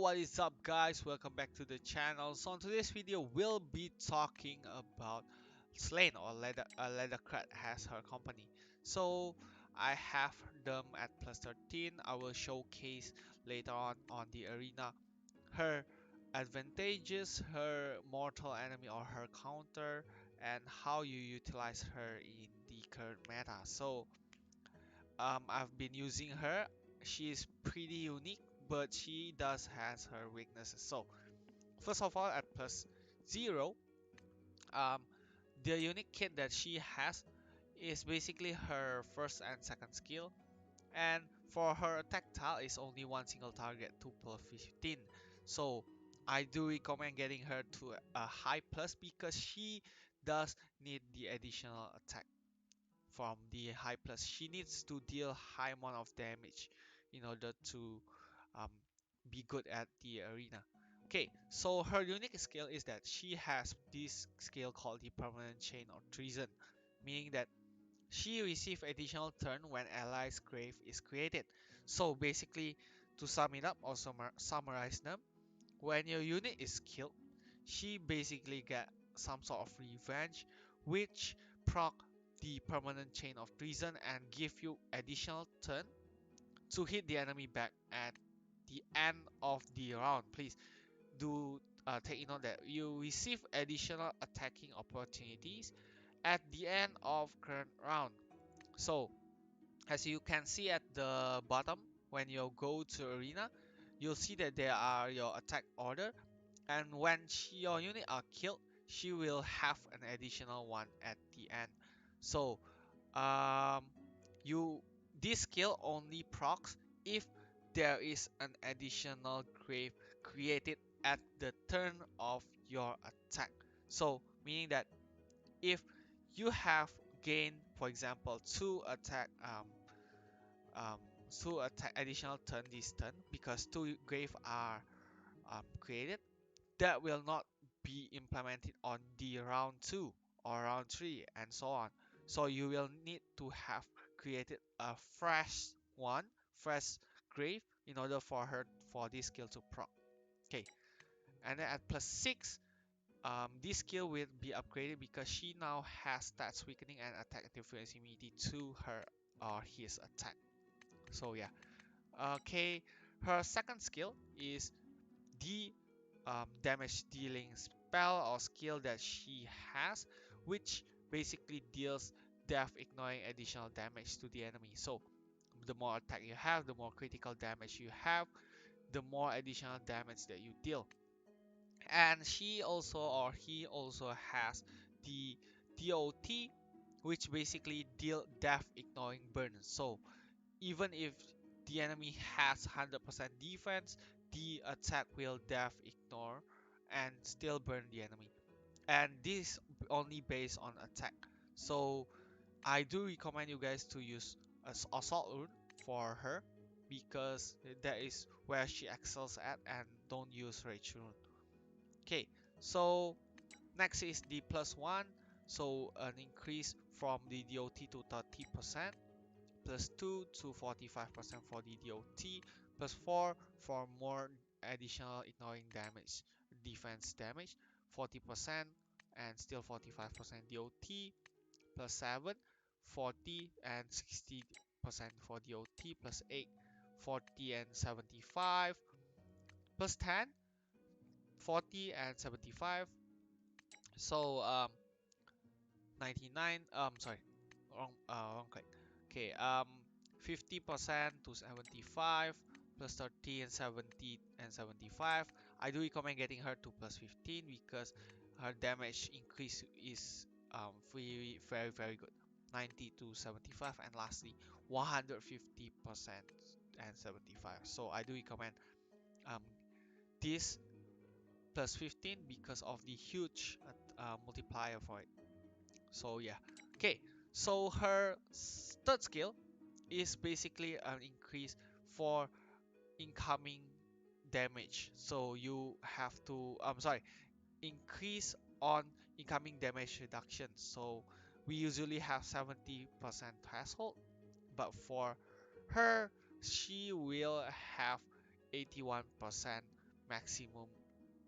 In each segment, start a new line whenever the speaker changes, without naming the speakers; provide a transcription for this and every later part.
what is up guys, welcome back to the channel. So in today's video we'll be talking about Slain or Leathercrat has her company. So I have them at plus 13. I will showcase later on the arena her advantages, her mortal enemy or her counter, and how you utilize her in the current meta. So I've been using her. She is pretty unique, but she does has her weaknesses. So first of all, at plus 0, um, the unique kit that she has is basically her first and second skill, and for her attack tile is only one single target, 2 plus 15. So I do recommend getting her to a high plus because she does need the additional attack from the high plus. She needs to deal high amount of damage in order to um, be good at the arena. Okay, so her unique skill is that she has this skill called the permanent chain or treason, meaning that she receives additional turn when allies grave is created. So basically, to sum it up or summarize them, when your unit is killed, she basically get some sort of revenge, which proc the permanent chain of treason and give you additional turn to hit the enemy back at the end of the round. Please do take note that you receive additional attacking opportunities at the end of current round. So as you can see at the bottom, when you go to arena, you'll see that there are your attack order, and when your unit are killed, she will have an additional one at the end. So um you this skill only procs if there is an additional grave created at the turn of your attack. So meaning that if you have gained, for example, um, two attack additional turn this turn because two grave are created, that will not be implemented on the round 2 or round 3 and so on. So you will need to have created a fresh grave in order for this skill to proc. Okay, and then at plus 6, this skill will be upgraded because she now has stats weakening and attack interference immunity to her or his attack. So yeah, okay, her second skill is the damage dealing spell or skill that she has, which basically deals death ignoring additional damage to the enemy. So the more attack you have, the more critical damage you have, the more additional damage that you deal. And she also or he also has the DOT, which basically deal death ignoring burn. So even if the enemy has 100% defense, the attack will death ignore and still burn the enemy. And this only based on attack. So I do recommend you guys to use assault rune for her because that is where she excels at, and don't use rage rune. Okay, so next is the plus one. So an increase from the DOT to 30%. Plus 2 to 45% for the DOT, plus 4 for more additional ignoring damage, defense damage, 40% and still 45% DOT, plus 7, 40 and 60% for DOT, plus 8, 40 and 75, plus 10, 40 and 75. So 99, sorry, wrong click. Okay, 50% to 75 plus 30 and 70 and 75. I do recommend getting her to plus 15 because her damage increase is very good. 90 to 75, and lastly 150% and 75. So I do recommend um this plus 15 because of the huge multiplier for it. So yeah, okay, so her third skill is basically an increase for incoming damage. So you have to sorry, increase on incoming damage reduction. So we usually have 70% threshold, but for her she will have 81% maximum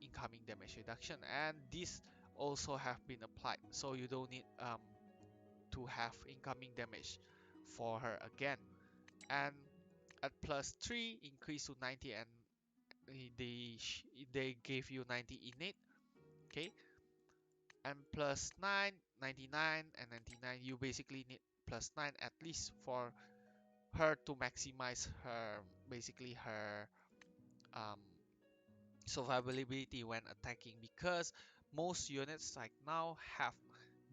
incoming damage reduction, and this also have been applied, so you don't need to have incoming damage for her again. And at +3 increase to 90, and they gave you 90 innate. Okay, and +9 99 and 99, you basically need +9 at least for her to maximize her, basically her um, survivability when attacking, because most units like now have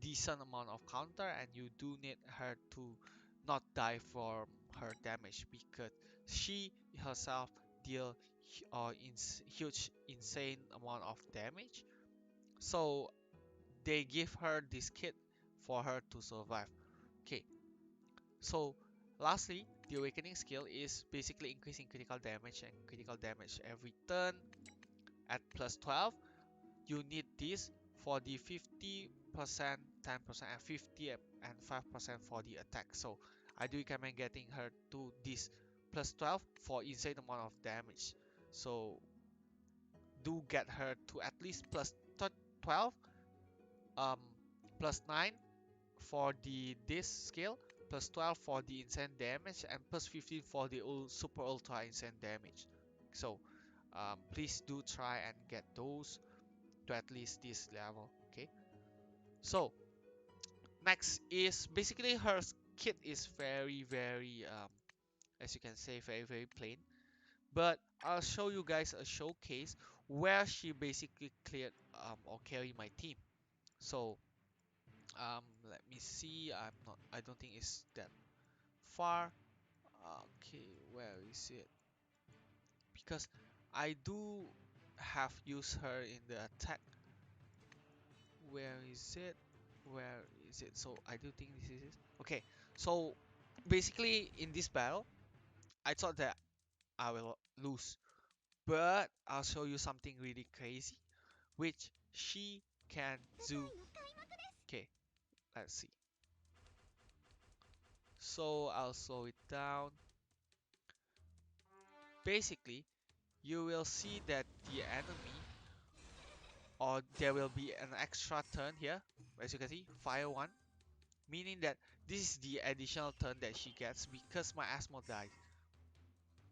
decent amount of counter, and you do need her to not die from her damage, because she herself deal huge insane amount of damage. So they give her this kit for her to survive. Okay, so lastly, the awakening skill is basically increasing critical damage and critical damage every turn at +12. You need this for the 50%, 10%, and 50 and 5% for the attack. So I do recommend getting her to this +12 for insane amount of damage. So do get her to at least +12, um, +9 for the this skill, +12 for the insane damage, and +15 for the super ultra insane damage. So please do try and get those to at least this level. Okay, so next is basically her kit is very as you can say, very plain, but I'll show you guys a showcase where she basically cleared or carry my team. So let me see, I don't think it's that far. Okay, where is it? Because I do have used her in the attack. Where is it? Where is it? So I do think this is it. Okay, so basically in this battle, I thought that I will lose, but I'll show you something really crazy, which she can do. Okay, let's see. So I'll slow it down. Basically, you will see that the enemy, or there will be an extra turn here, as you can see, fire 1, meaning that this is the additional turn that she gets because my Asmo died.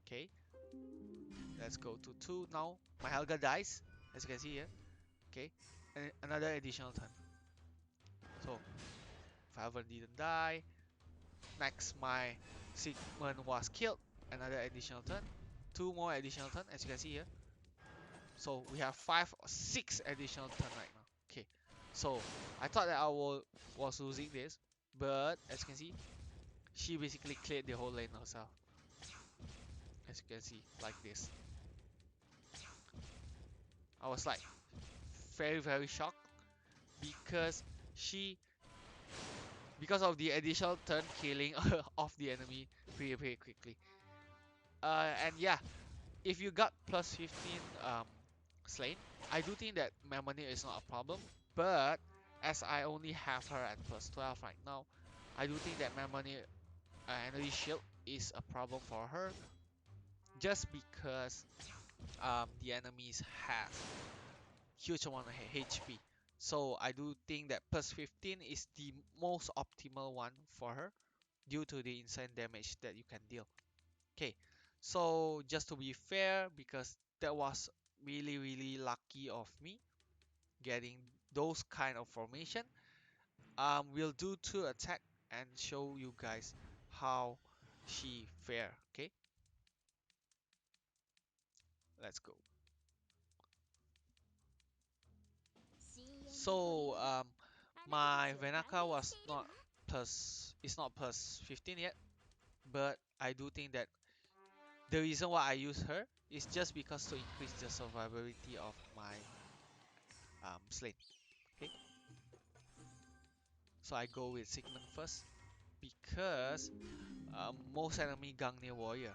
Okay, let's go to 2 now. My Helga dies, as you can see here. Okay, and another additional turn. So Falcon didn't die. Next, my Sigmund was killed. Another additional turn. 2 more additional turn, as you can see here. So we have 5 or 6 additional turn right now. Okay, so I thought that was losing this, but as you can see, she basically cleared the whole lane herself. As you can see, like this. I was like very shocked because she, because of the additional turn killing of the enemy pretty quickly. And yeah, if you got +15 slain, I do think that Mamonir is not a problem. But as I only have her at +12 right now, I do think that Mamonir energy shield is a problem for her, just because the enemies have huge amount of HP. So I do think that +15 is the most optimal one for her due to the insane damage that you can deal. Okay, so just to be fair, because that was really lucky of me getting those kind of formation, we'll do 2 attack and show you guys how she fare. Okay, let's go. So my venaka was not it's not +15 yet, but I do think that the reason why I use her is just because to increase the survivability of my slate. Okay, so I go with Sigmund first because most enemy Gangnir warrior.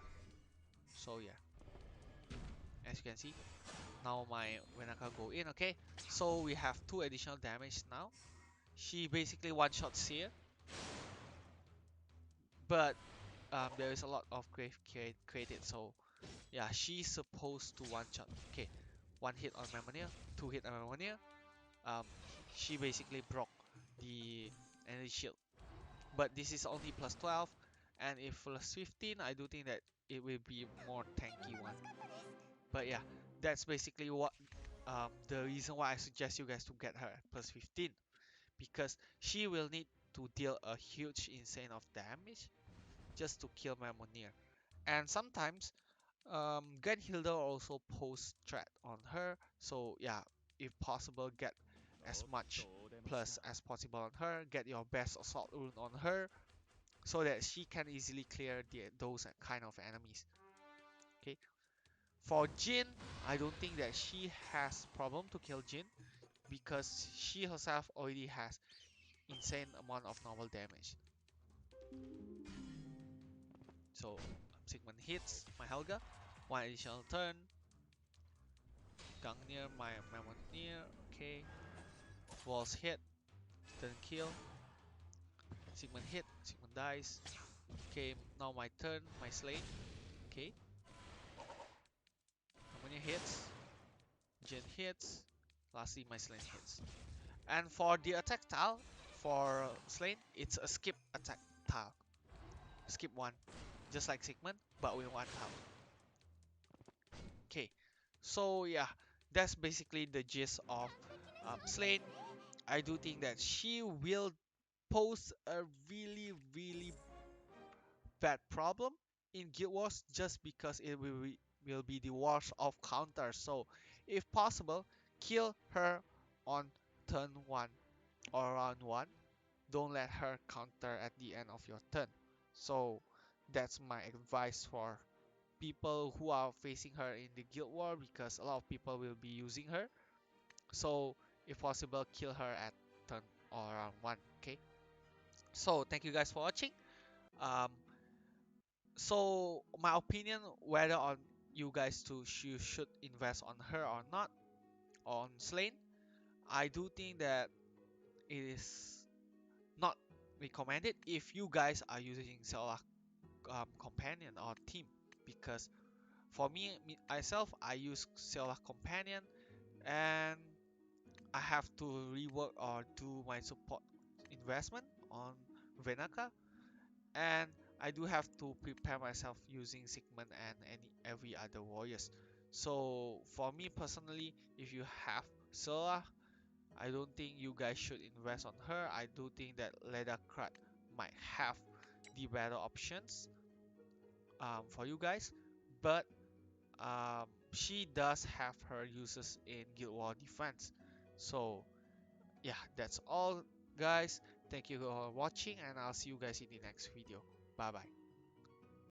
So yeah, as you can see, now my Venaka go in. Okay, so we have 2 additional damage now. She basically one shots here, but there is a lot of grave created, so yeah, she's supposed to one shot. Okay, one hit on Mamonir, two hit on Mamonir, she basically broke the energy shield. But this is only plus 12, and if plus 15, I do think that it will be more tanky one. But yeah, that's basically what the reason why I suggest you guys to get her at plus 15, because she will need to deal a huge insane of damage just to kill Mamonir. And sometimes Grand Hilda also pose threat on her, so yeah, if possible, get as much plus as possible on her, get your best assault rune on her, so that she can easily clear those kind of enemies. Okay, for Jin, I don't think that she has problem to kill Jin, because she herself already has insane amount of normal damage. So Sigmund hits my Helga, one additional turn. Gangnir my Mamonir, okay. Walls hit, doesn't kill. Sigmund hit, Sigmund dies. Okay, now my turn, my Slane. Okay, Mamonir hits, Jin hits, lastly my Slane hits. And for the attack tile, for Slane, it's a skip attack tile. Skip one, just like Sigmund, but with one tile. Okay, so yeah, that's basically the gist of Slane. I do think that she will pose a really bad problem in Guild Wars, just because it will be the wars of counter. So if possible, kill her on turn 1 or round 1. Don't let her counter at the end of your turn. So that's my advice for people who are facing her in the Guild War, because a lot of people will be using her. So if possible, kill her at turn or round 1. Okay, so thank you guys for watching. um so my opinion whether on you guys to you should invest on her or not on Slane, I do think that it is not recommended if you guys are using Zelda companion or team, because for myself, I use Zelda companion, and I have to rework or do my support investment on venaka, and I do have to prepare myself using Sigmund and every other warriors. So for me personally, if you have Sola, I don't think you guys should invest on her. I do think that Leathercrat might have the better options for you guys, but she does have her uses in Guild War defense. So yeah, that's all guys. Thank you for watching, and I'll see you guys in the next video. Bye bye.